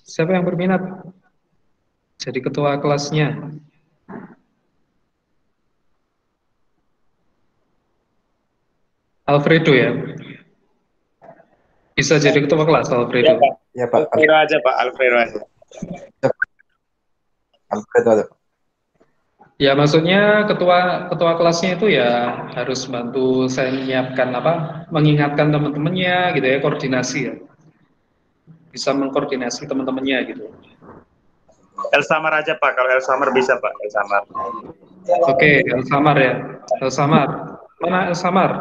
Siapa yang berminat jadi ketua kelasnya? Alfredo ya? Bisa jadi ketua kelas, Alfredo? Ya, Pak. Alfredo aja, Pak. Alfredo aja. Alfredo ada. Ya, maksudnya ketua kelasnya itu ya harus bantu saya menyiapkan mengingatkan teman-temannya gitu ya, koordinasi ya. Bisa mengkoordinasi teman-temannya gitu. Elsamar aja, Pak. Kalau Elsamar bisa, Pak. Elsamar. Oke, Elsamar ya. Elsamar. Mana Elsamar?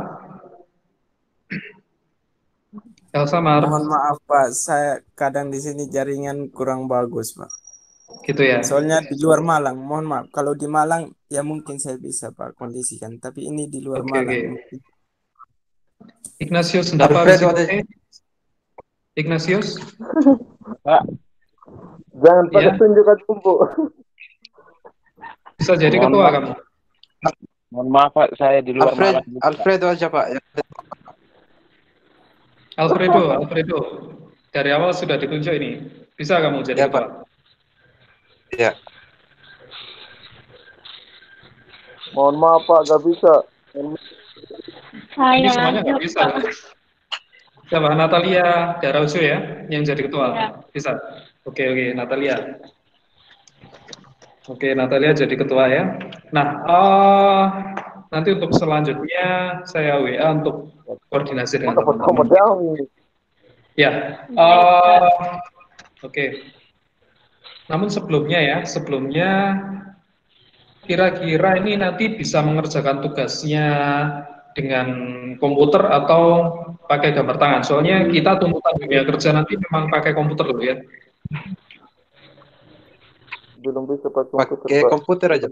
Elsamar. Mohon maaf Pak, saya kadang di sini jaringan kurang bagus Pak. Gitu ya. Soalnya di luar Malang, mohon maaf. Kalau di Malang ya mungkin saya bisa Pak kondisikan, tapi ini di luar Malang. Oke. Ignatius Ndapa Alfredo ada. Ignatius? Pak, jangan pakai tunjukan jumbo. Bisa jadi ketua kamu. Mohon maaf Pak, saya di luar Malang. Alfredo aja Pak. Alfredo. Dari awal sudah ditunjuk ini. Bisa kamu jadi Ya, ketua? Pak. Ya. Mohon maaf Pak, gak bisa. Ini semuanya nggak bisa. Siapa? Natalia Daraujo ya, yang jadi ketua. Ya. Bisa. Oke, Natalia. Oke, Natalia jadi ketua ya. Nah, nanti untuk selanjutnya saya WA untuk koordinasi dengan teman-teman. Ya. Oke. Namun sebelumnya kira-kira ini nanti bisa mengerjakan tugasnya dengan komputer atau pakai gambar tangan. Soalnya kita tuntutan dunia kerja nanti memang pakai komputer loh ya. Belum bisa pakai komputer aja.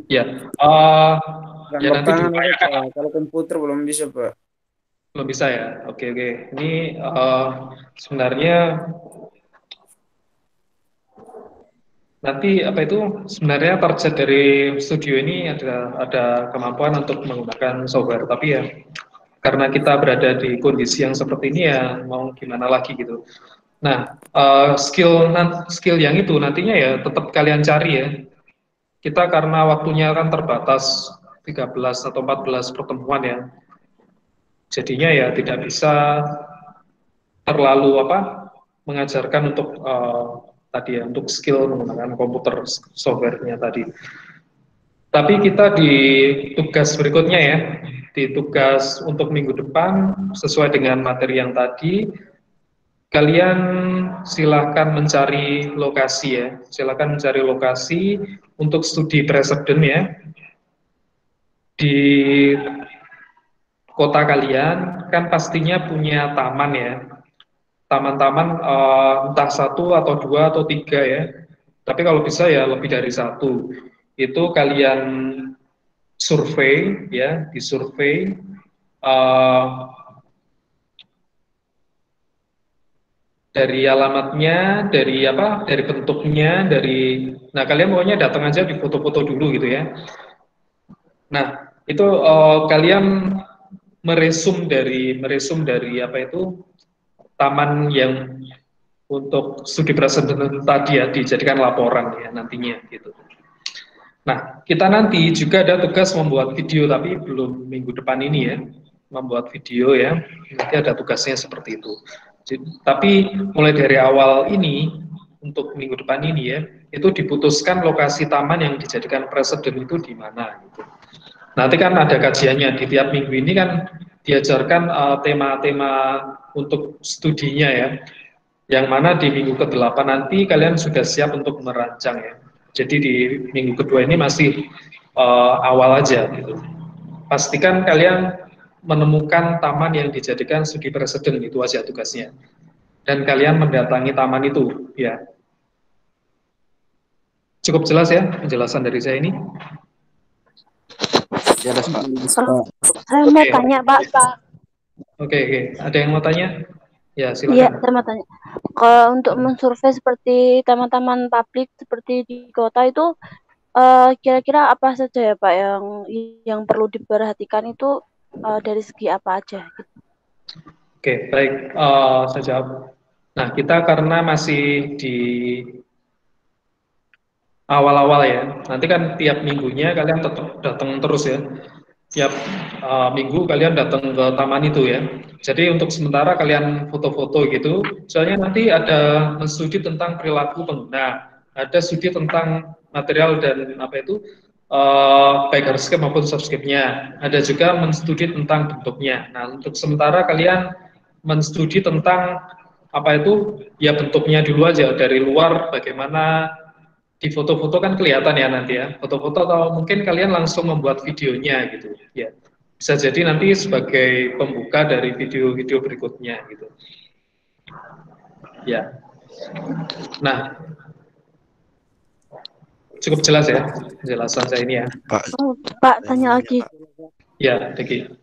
Ya. Ya nanti kalau komputer belum bisa Pak. Belum bisa ya. Oke. Ini sebenarnya nanti sebenarnya target dari studio ini ada kemampuan untuk menggunakan software, tapi ya karena kita berada di kondisi yang seperti ini ya mau gimana lagi gitu. Nah, skill yang itu nantinya ya tetap kalian cari ya. Kita karena waktunya kan terbatas 13 atau 14 pertemuan ya. Jadinya ya tidak bisa terlalu mengajarkan untuk untuk skill menggunakan komputer softwarenya tadi. Tapi kita di tugas berikutnya ya, di tugas untuk minggu depan sesuai dengan materi yang tadi, kalian silahkan mencari lokasi ya, silahkan mencari lokasi untuk studi presiden ya di kota kalian. Kan pastinya punya taman ya. Taman-taman entah 1 atau 2 atau 3 ya. Tapi kalau bisa ya lebih dari 1. Itu kalian survei ya, disurvei dari alamatnya, dari bentuknya, nah kalian pokoknya datang aja di foto-foto dulu gitu ya. Nah, itu kalian meresum dari taman yang untuk studi presiden tadi ya dijadikan laporan ya nantinya gitu. Nah, kita nanti juga ada tugas membuat video, tapi belum minggu depan ini ya, membuat video ya. Nanti ada tugasnya seperti itu. Tapi mulai dari awal ini, untuk minggu depan ini ya, itu diputuskan lokasi taman yang dijadikan presiden itu di mana gitu. Nanti kan ada kajiannya di tiap minggu ini kan diajarkan tema-tema untuk studinya ya. Yang mana di minggu ke-8 nanti kalian sudah siap untuk merancang ya. Jadi di minggu kedua ini masih awal aja gitu. Pastikan kalian menemukan taman yang dijadikan studi presiden, itu aja tugasnya. Dan kalian mendatangi taman itu ya. Cukup jelas ya penjelasan dari saya ini? Jelas, Pak. Saya mau tanya, Pak. Oke. Ada yang mau tanya? Ya, Iya, silakan. saya mau tanya. Kalau untuk mensurvei seperti taman-taman publik seperti di kota itu, kira-kira apa saja ya Pak yang perlu diperhatikan itu dari segi apa aja? Gitu. Oke, baik. Saya jawab. Nah, kita karena masih di awal-awal ya, nanti kan tiap minggunya kalian tetap datang terus ya. Tiap minggu kalian datang ke taman itu ya. Jadi untuk sementara kalian foto-foto gitu, soalnya nanti ada studi tentang perilaku pengguna, ada studi tentang material dan apa itu, baik hardscape maupun softscape-nya. Ada juga menstudi tentang bentuknya. Nah, untuk sementara kalian menstudi tentang apa itu, ya bentuknya dulu aja, dari luar bagaimana. Di foto-foto kan kelihatan ya nanti ya, foto-foto atau mungkin kalian langsung membuat videonya gitu ya. Bisa jadi nanti sebagai pembuka dari video-video berikutnya gitu. Ya. Nah, cukup jelas ya penjelasan saya ini ya. Pak, tanya lagi. Ya, Deki.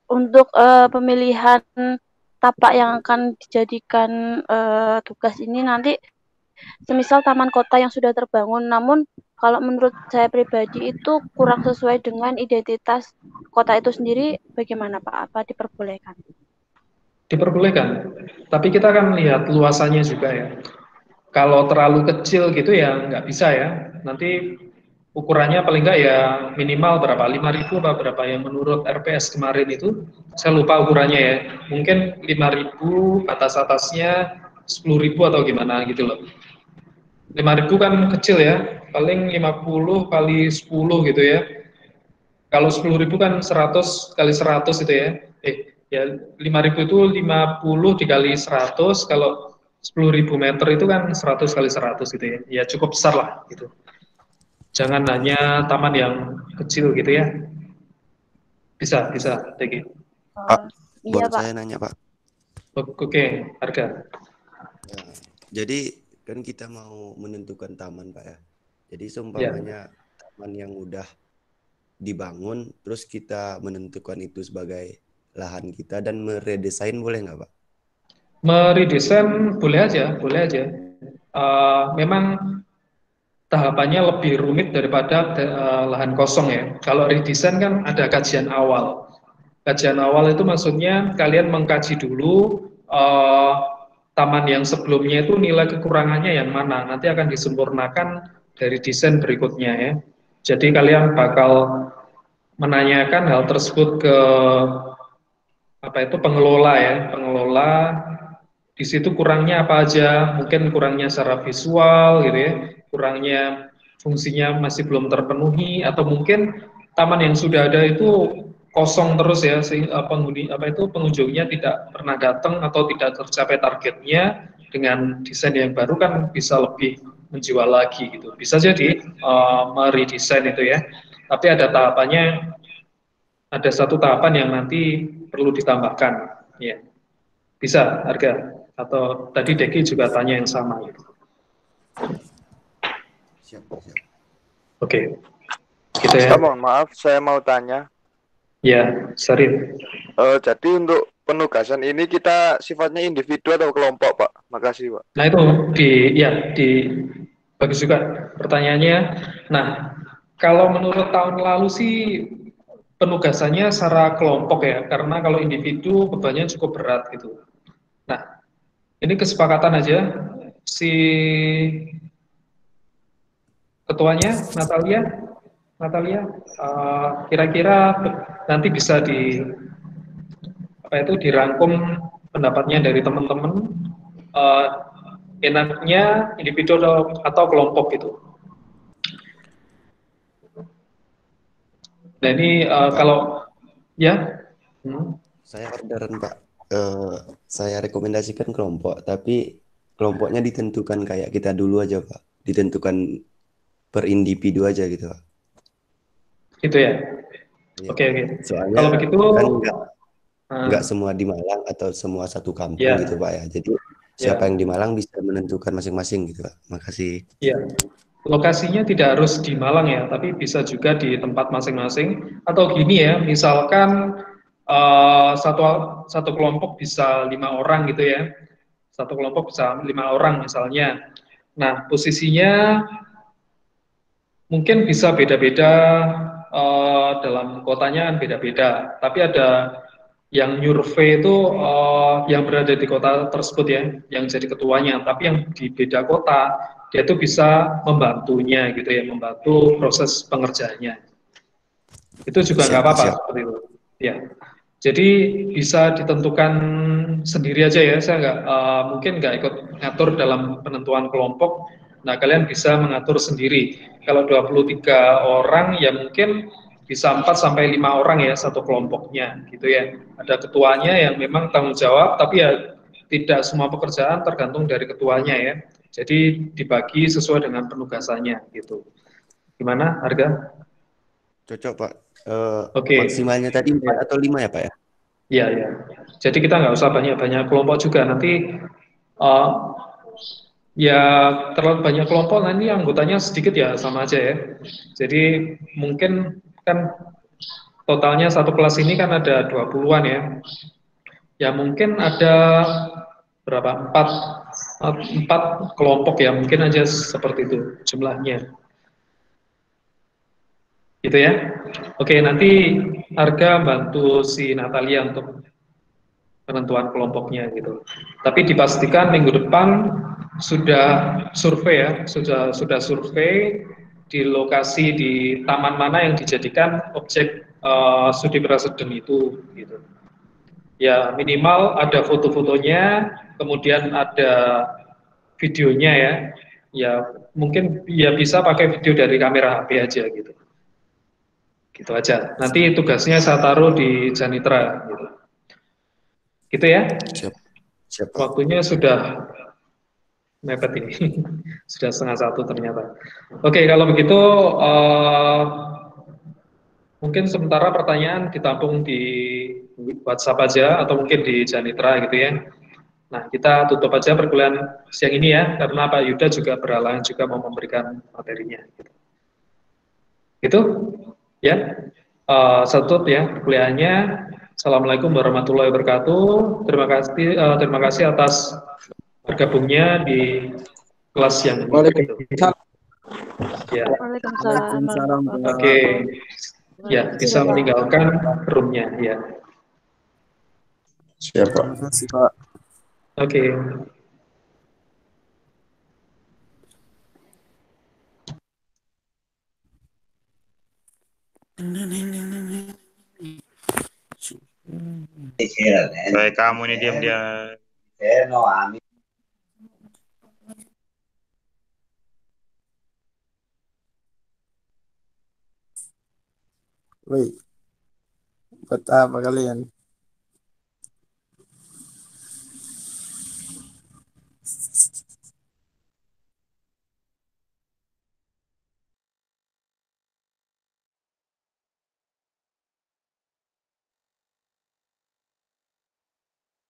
Untuk pemilihan tapak yang akan dijadikan tugas ini nanti, semisal taman kota yang sudah terbangun, namun kalau menurut saya pribadi itu kurang sesuai dengan identitas kota itu sendiri, bagaimana Pak? Apa diperbolehkan? Diperbolehkan, tapi kita akan lihat luasannya juga ya. Kalau terlalu kecil gitu ya nggak bisa ya. Nanti ukurannya paling nggak ya minimal berapa? 5.000 apa berapa yang menurut RPS kemarin itu? Saya lupa ukurannya ya. Mungkin 5.000, atas-atasnya 10.000 atau gimana gitu loh. 5.000 kan kecil ya, paling 50 kali 10 gitu ya. Kalau 10.000 kan 100 kali 100 itu ya. Ya 5.000 itu 50 dikali 100, kalau 10.000 meter itu kan 100 kali 100 gitu ya. Ya cukup besar lah gitu. Jangan hanya taman yang kecil gitu ya. Bisa, Tegi. Pak, iya, boleh Pak. saya nanya, Pak? Oke, harga. Ya, jadi kan kita mau menentukan taman, Pak ya. Jadi seumpamanya taman yang udah dibangun, terus kita menentukan itu sebagai lahan kita dan meredesain boleh nggak, Pak? Meredesain boleh aja. Memang tahapannya lebih rumit daripada lahan kosong ya. Kalau redesain kan ada kajian awal. Kajian awal itu maksudnya kalian mengkaji dulu taman yang sebelumnya itu nilai kekurangannya yang mana. Nanti akan disempurnakan dari desain berikutnya ya. Jadi kalian bakal menanyakan hal tersebut ke apa itu pengelola ya, pengelola di situ kurangnya apa aja, mungkin kurangnya secara visual gitu ya, kurangnya fungsinya masih belum terpenuhi, atau mungkin taman yang sudah ada itu kosong terus ya, sehingga penghuni apa itu pengunjungnya tidak pernah datang atau tidak tercapai targetnya. Dengan desain yang baru kan bisa lebih menjual lagi gitu. Bisa jadi meredesain itu ya. Tapi ada tahapannya, ada satu tahapan yang nanti perlu ditambahkan ya. Bisa harga, atau tadi Deki juga tanya yang sama gitu. Siap. Oke. Gitu ya. Mohon maaf, saya mau tanya. Ya, Sarif. Jadi untuk penugasan ini kita sifatnya individu atau kelompok, Pak? Makasih, Pak. Nah itu bagus juga pertanyaannya. Nah, kalau menurut tahun lalu sih penugasannya secara kelompok ya, karena kalau individu bebannya cukup berat gitu. Nah, ini kesepakatan aja si ketuanya Natalia, kira-kira nanti bisa dirangkum pendapatnya dari teman-teman, enaknya individu atau kelompok gitu. Nah ini kalau ya, Saya orderan Pak. Saya rekomendasikan kelompok, tapi kelompoknya ditentukan kayak kita dulu aja Pak. Ditentukan per individu aja gitu Pak. Gitu ya. Iya. Oke. Soalnya Kalau begitu kan nggak semua di Malang atau semua satu kampung ya, gitu Pak ya. Jadi siapa yang di Malang bisa menentukan masing-masing gitu Pak. Makasih. Iya. Lokasinya tidak harus di Malang ya, tapi bisa juga di tempat masing-masing. Atau gini ya, misalkan satu kelompok bisa 5 orang gitu ya. Satu kelompok bisa 5 orang misalnya. Nah, posisinya mungkin bisa beda-beda, dalam kotanya kan beda-beda. Tapi ada yang nyurvei itu yang berada di kota tersebut ya, yang jadi ketuanya. Tapi yang di beda kota, dia itu bisa membantunya gitu ya, membantu proses pengerjaannya. Itu juga nggak apa-apa seperti itu. Ya. Jadi bisa ditentukan sendiri aja ya. Saya mungkin nggak ikut ngatur dalam penentuan kelompok. Nah, kalian bisa mengatur sendiri. Kalau 23 orang ya mungkin bisa 4 sampai 5 orang ya satu kelompoknya gitu ya. Ada ketuanya yang memang tanggung jawab, tapi ya tidak semua pekerjaan tergantung dari ketuanya ya. Jadi dibagi sesuai dengan penugasannya gitu. Gimana Harga? Cocok Pak. Oke. Maksimalnya tadi 4 atau 5 ya Pak ya? Iya, ya. Jadi kita nggak usah banyak-banyak kelompok juga. Nanti ya terlalu banyak kelompok nanti anggotanya sedikit ya sama aja ya. Jadi mungkin kan totalnya satu kelas ini kan ada 20-an ya. Ya mungkin ada berapa? 4 kelompok ya, mungkin aja seperti itu jumlahnya. Gitu ya. Oke, nanti Harga bantu si Natalia untuk penentuan kelompoknya gitu. Tapi dipastikan minggu depan sudah survei ya, sudah survei di lokasi di taman mana yang dijadikan objek studi prasedem itu gitu. Ya minimal ada foto-fotonya, kemudian ada videonya ya. Ya mungkin ya bisa pakai video dari kamera HP aja gitu. Gitu aja. Nanti tugasnya saya taruh di Janitra gitu. Gitu ya. Siap. Waktunya sudah mepet ini. Sudah 12:30 ternyata. Oke, kalau begitu mungkin sementara pertanyaan ditampung di WhatsApp aja atau mungkin di Janitra gitu ya. Nah, kita tutup aja perkuliahan siang ini ya, karena Pak Yuda juga berhalangan juga mau memberikan materinya. Gitu ya. Tutup ya perkuliahannya. Assalamualaikum warahmatullahi wabarakatuh. Terima kasih atas bergabungnya di kelas yang ini. Waalaikumsalam. Ya. Waalaikumsalam. Oke. Ya, bisa meninggalkan roomnya ya. Siap Pak. Terima kasih Pak. Oke. Baik, kamu ini diam-diam. Woi, buat apa kalian?